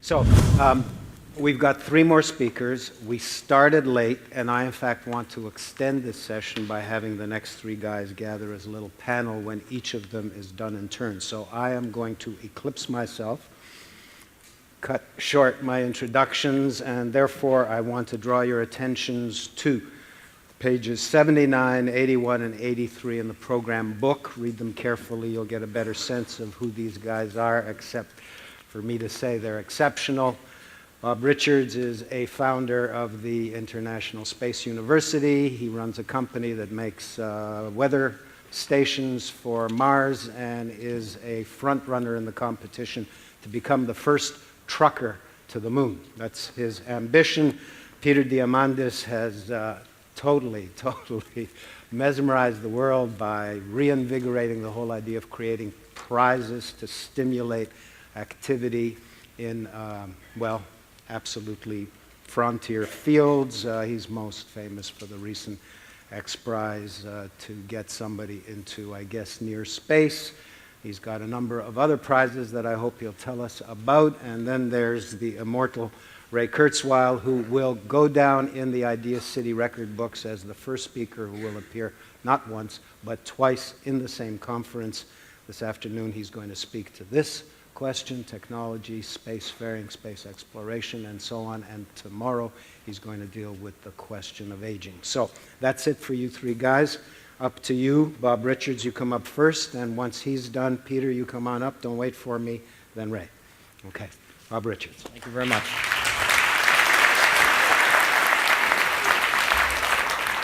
So we've got 3 more speakers. We started late, and I, in fact, want to extend this session by having the next 3 guys gather as a little panel when each of them is done in turn. So I am going to eclipse myself, cut short my introductions, and therefore I want to draw your attentions to pages 79, 81, and 83 in the program book. Read them carefully. You'll get a better sense of who these guys are, except for me to say they're exceptional. Bob Richards is a founder of the International Space University. He runs a company that makes weather stations for Mars and is a front runner in the competition to become the first trucker to the moon. That's his ambition. Peter Diamandis has totally mesmerized the world by reinvigorating the whole idea of creating prizes to stimulate activity in, well, absolutely frontier fields. He's most famous for the recent X Prize to get somebody into, I guess, near space. He's got a number of other prizes that I hope he'll tell us about. And then there's the immortal Ray Kurzweil, who will go down in the ideacity record books as the first speaker who will appear not once, but twice in the same conference. This afternoon he's going to speak to this question, technology, spacefaring, space exploration, and so on. And tomorrow he's going to deal with the question of aging. So that's it for you 3 guys. Up to you. Bob Richards, you come up first, and once he's done, Peter, you come on up. Don't wait for me, then Ray. Okay, Bob Richards. Thank you very much.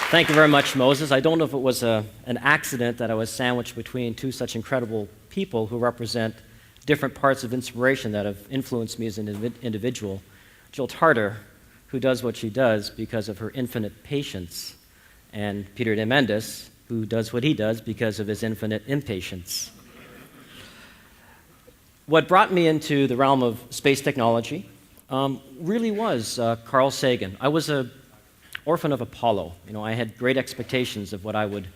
Thank you very much, Moses. I don't know if it was an accident that I was sandwiched between 2 such incredible people who represent different parts of inspiration that have influenced me as an individual. Jill Tarter, who does what she does because of her infinite patience, and Peter Diamandis, who does what he does because of his infinite impatience. What brought me into the realm of space technology really was Carl Sagan. I was an orphan of Apollo. You know, I had great expectations of what I would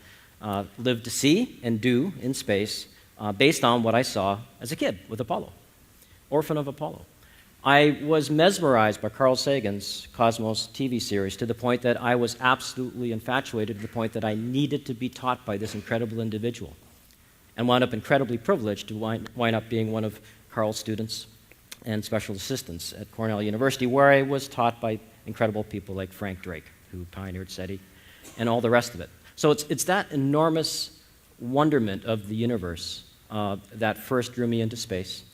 live to see and do in space based on what I saw as a kid with Apollo. Orphan of Apollo. I was mesmerized by Carl Sagan's Cosmos TV series to the point that I was absolutely infatuated to the point that I needed to be taught by this incredible individual, and wound up incredibly privileged to wind up being one of Carl's students and special assistants at Cornell University, where I was taught by incredible people like Frank Drake, who pioneered SETI, and all the rest of it. So it's that enormous wonderment of the universe that first drew me into space.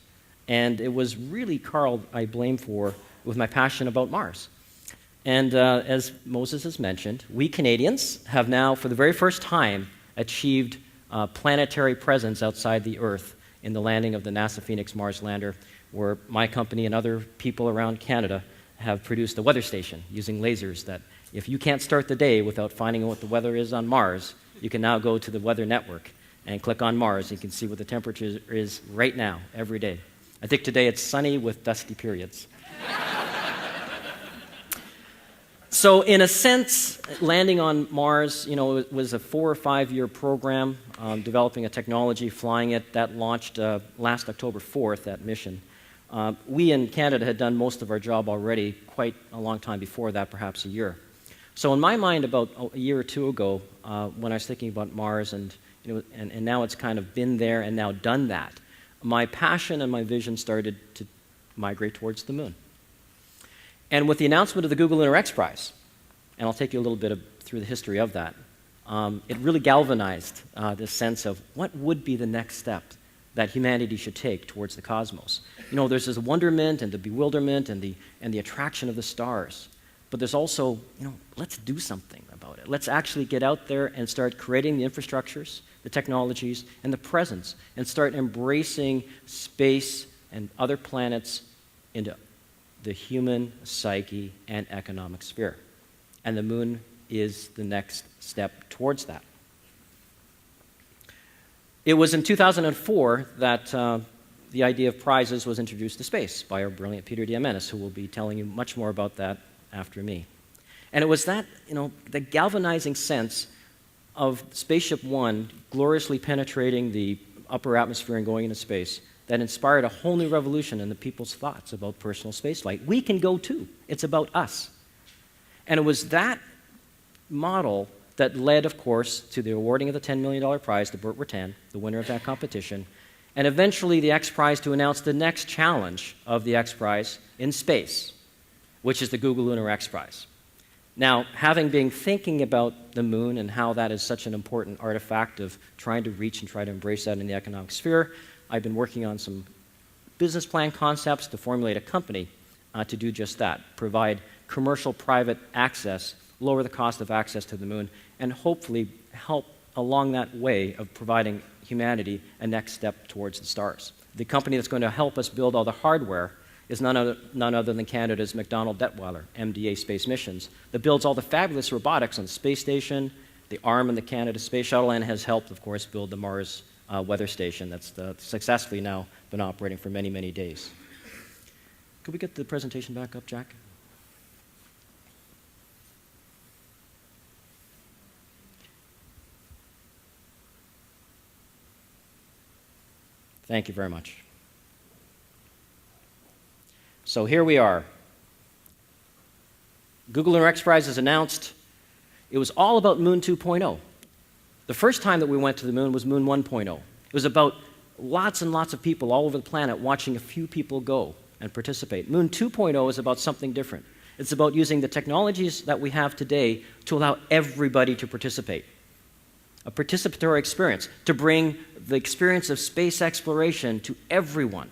And it was really Carl I blame for with my passion about Mars. And as Moses has mentioned, we Canadians have now, for the very first time, achieved planetary presence outside the Earth in the landing of the NASA Phoenix Mars lander, where my company and other people around Canada have produced a weather station using lasers that if you can't start the day without finding out what the weather is on Mars, you can now go to the Weather Network and click on Mars. You can see what the temperature is right now, every day. I think today it's sunny with dusty periods. So in a sense, landing on Mars, it was a 4 or 5 year program, developing a technology, flying it. That launched last October 4th, that mission. We in Canada had done most of our job already quite a long time before that, perhaps a year. So in my mind, about a year or 2 ago, when I was thinking about Mars, and now it's kind of been there and now done that, my passion and my vision started to migrate towards the moon. And with the announcement of the Google Lunar X Prize, and I'll take you a little bit through the history of that, it really galvanized this sense of what would be the next step that humanity should take towards the cosmos. There's this wonderment and the bewilderment and the attraction of the stars, but there's also, let's do something about it. Let's actually get out there and start creating the infrastructures, the technologies, and the presence, and start embracing space and other planets into the human psyche and economic sphere. And the moon is the next step towards that. It was in 2004 that the idea of prizes was introduced to space by our brilliant Peter Diamandis, who will be telling you much more about that after me. And it was that, the galvanizing sense of Spaceship One gloriously penetrating the upper atmosphere and going into space that inspired a whole new revolution in the people's thoughts about personal spaceflight. We can go too. It's about us. And it was that model that led, of course, to the awarding of the $10 million prize to Burt Rutan, the winner of that competition, and eventually the X Prize to announce the next challenge of the X Prize in space, which is the Google Lunar X Prize. Now, having been thinking about the moon and how that is such an important artifact of trying to reach and try to embrace that in the economic sphere, I've been working on some business plan concepts to formulate a company to do just that, provide commercial private access, lower the cost of access to the moon, and hopefully help along that way of providing humanity a next step towards the stars. The company that's going to help us build all the hardware is none other than Canada's McDonnell Detweiler, MDA Space Missions, that builds all the fabulous robotics on the space station, the arm in the Canada Space Shuttle, and has helped, of course, build the Mars weather station that's successfully now been operating for many, many days. Could we get the presentation back up, Jack? Thank you very much. So here we are. Google Lunar X Prize is announced. It was all about Moon 2.0. The first time that we went to the moon was Moon 1.0. It was about lots and lots of people all over the planet watching a few people go and participate. Moon 2.0 is about something different. It's about using the technologies that we have today to allow everybody to participate. A participatory experience, to bring the experience of space exploration to everyone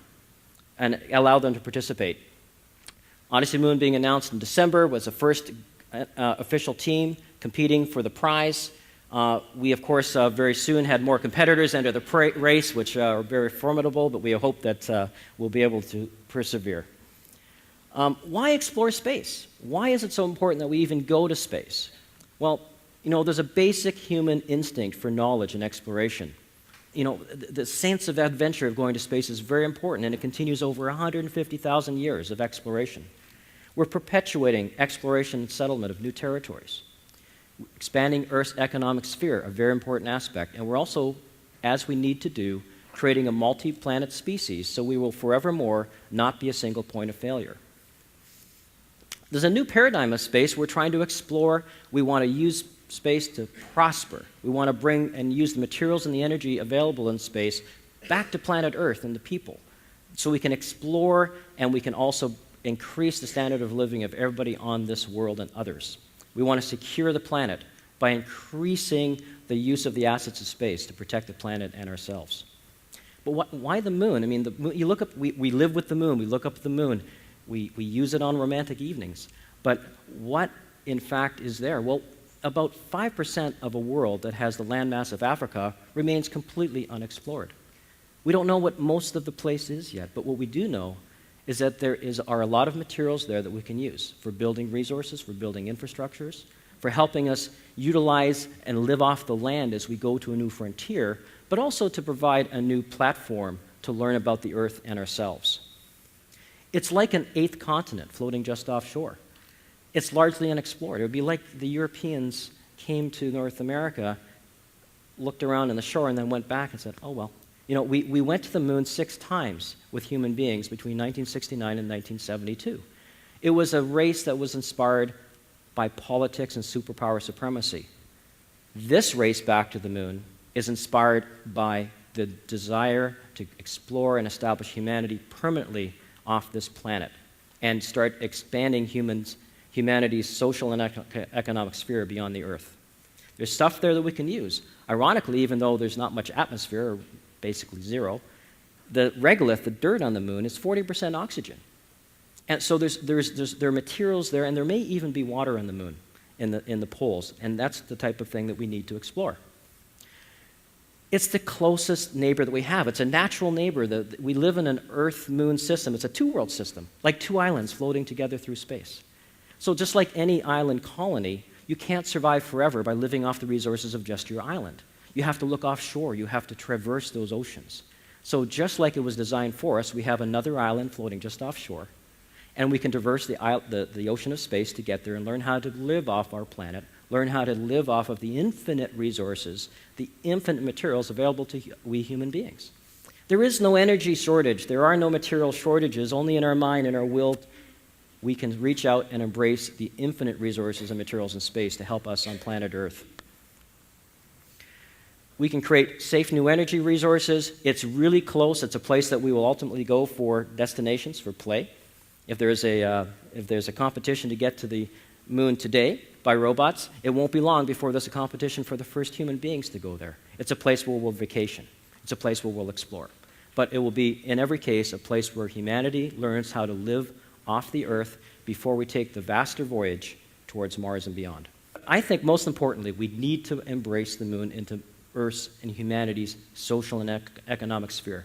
and allow them to participate. Odyssey Moon being announced in December was the first official team competing for the prize. We, of course, very soon had more competitors enter the race, which are very formidable, but we hope that we'll be able to persevere. Why explore space? Why is it so important that we even go to space? Well, you know, there's a basic human instinct for knowledge and exploration. You know, the sense of adventure of going to space is very important, and it continues over 150,000 years of exploration. We're perpetuating exploration and settlement of new territories. Expanding Earth's economic sphere, a very important aspect. And we're also, as we need to do, creating a multi-planet species so we will forevermore not be a single point of failure. There's a new paradigm of space we're trying to explore. We want to use space to prosper. We want to bring and use the materials and the energy available in space back to planet Earth and the people so we can explore and we can also increase the standard of living of everybody on this world and others. We want to secure the planet by increasing the use of the assets of space to protect the planet and ourselves. But why the moon? I mean, you look up, we live with the moon, we look up at the moon, we use it on romantic evenings. But what, in fact, is there? Well, about 5% of a world that has the landmass of Africa remains completely unexplored. We don't know what most of the place is yet, but what we do know is that there are a lot of materials there that we can use for building resources, for building infrastructures, for helping us utilize and live off the land as we go to a new frontier, but also to provide a new platform to learn about the Earth and ourselves. It's like an eighth continent floating just offshore. It's largely unexplored. It would be like the Europeans came to North America, looked around on the shore, and then went back and said, oh, well. You know, we went to the moon 6 times with human beings between 1969 and 1972. It was a race that was inspired by politics and superpower supremacy. This race back to the moon is inspired by the desire to explore and establish humanity permanently off this planet and start expanding humanity's social and economic sphere beyond the Earth. There's stuff there that we can use. Ironically, even though there's not much atmosphere, or basically zero, the regolith, the dirt on the moon, is 40% oxygen. And so there are materials there, and there may even be water on the moon in the poles, and that's the type of thing that we need to explore. It's the closest neighbor that we have. It's a natural neighbor. We live in an Earth-Moon system. It's a two-world system, like 2 islands floating together through space. So just like any island colony, you can't survive forever by living off the resources of just your island. You have to look offshore. You have to traverse those oceans. So just like it was designed for us, we have another island floating just offshore, and we can traverse the ocean of space to get there and learn how to live off our planet, learn how to live off of the infinite resources, the infinite materials available to we human beings. There is no energy shortage. There are no material shortages. Only in our mind and our will we can reach out and embrace the infinite resources and materials in space to help us on planet Earth. We can create safe new energy resources. It's really close. It's a place that we will ultimately go for destinations, for play. If there's a competition to get to the moon today by robots, it won't be long before there's a competition for the first human beings to go there. It's a place where we'll vacation. It's a place where we'll explore. But it will be, in every case, a place where humanity learns how to live off the Earth before we take the vaster voyage towards Mars and beyond. I think most importantly, we need to embrace the moon into Earth's and humanity's social and economic sphere.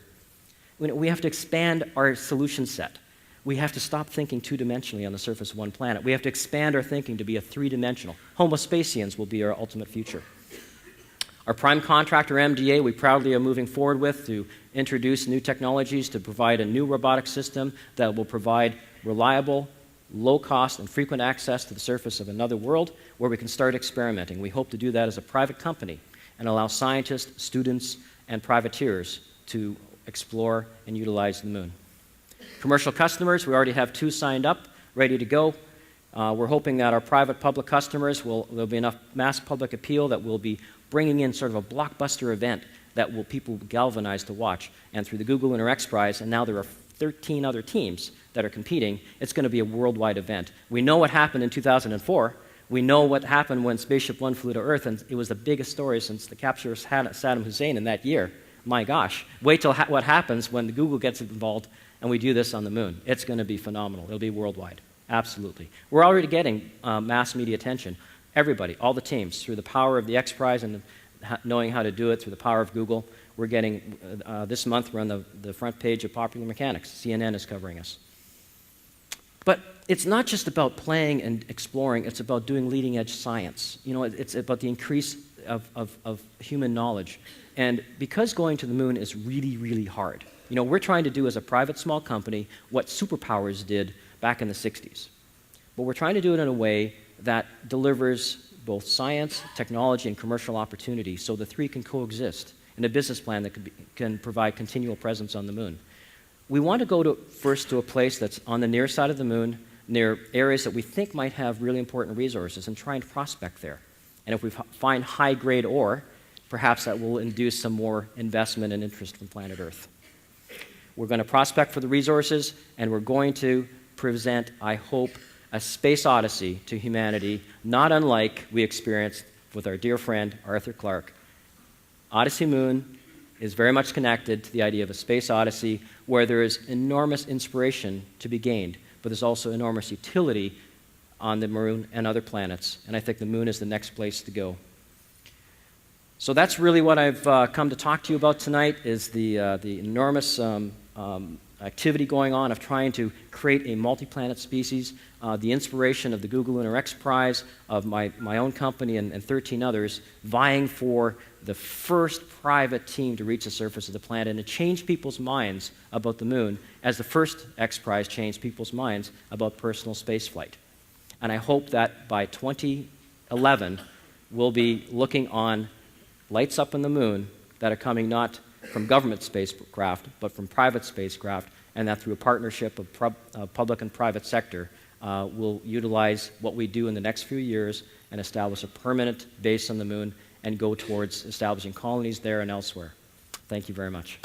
We have to expand our solution set. We have to stop thinking two-dimensionally on the surface of one planet. We have to expand our thinking to be a three-dimensional. Homo sapiens will be our ultimate future. Our prime contractor, MDA, we proudly are moving forward with to introduce new technologies to provide a new robotic system that will provide reliable, low-cost, and frequent access to the surface of another world where we can start experimenting. We hope to do that as a private company and allow scientists, students, and privateers to explore and utilize the moon. Commercial customers, we already have 2 signed up, ready to go. We're hoping that our private-public customers there'll be enough mass public appeal that we'll be bringing in sort of a blockbuster event that people will galvanize to watch. And through the Google Lunar X Prize, and now there are 13 other teams that are competing, it's going to be a worldwide event. We know what happened in 2004. We know what happened when Spaceship One flew to Earth, and it was the biggest story since the capture of Saddam Hussein in that year. My gosh. Wait till what happens when Google gets involved and we do this on the moon. It's going to be phenomenal. It'll be worldwide. Absolutely. We're already getting mass media attention. Everybody, all the teams, through the power of the X Prize and knowing how to do it, through the power of Google, we're getting, this month we're on the front page of Popular Mechanics. CNN is covering us. But it's not just about playing and exploring, it's about doing leading-edge science. You know, it's about the increase of human knowledge. And because going to the moon is really, really hard, you know, we're trying to do as a private small company what superpowers did back in the 60s. But we're trying to do it in a way that delivers both science, technology, and commercial opportunity so the three can coexist in a business plan that can provide continual presence on the moon. We want to go first to a place that's on the near side of the moon, near areas that we think might have really important resources, and try and prospect there. And if we find high-grade ore, perhaps that will induce some more investment and interest from planet Earth. We're going to prospect for the resources, and we're going to present, I hope, a space odyssey to humanity, not unlike we experienced with our dear friend Arthur Clarke. Odyssey Moon is very much connected to the idea of a space odyssey where there is enormous inspiration to be gained, but there's also enormous utility on the moon and other planets, and I think the moon is the next place to go. So that's really what I've come to talk to you about tonight, is the enormous activity going on of trying to create a multi-planet species, the inspiration of the Google Lunar X Prize, of my own company and 13 others, vying for the first private team to reach the surface of the planet and to change people's minds about the moon, as the first X Prize changed people's minds about personal spaceflight. And I hope that by 2011, we'll be looking on lights up on the moon that are coming not from government spacecraft, but from private spacecraft, and that through a partnership of public and private sector, we'll utilize what we do in the next few years and establish a permanent base on the moon and go towards establishing colonies there and elsewhere. Thank you very much.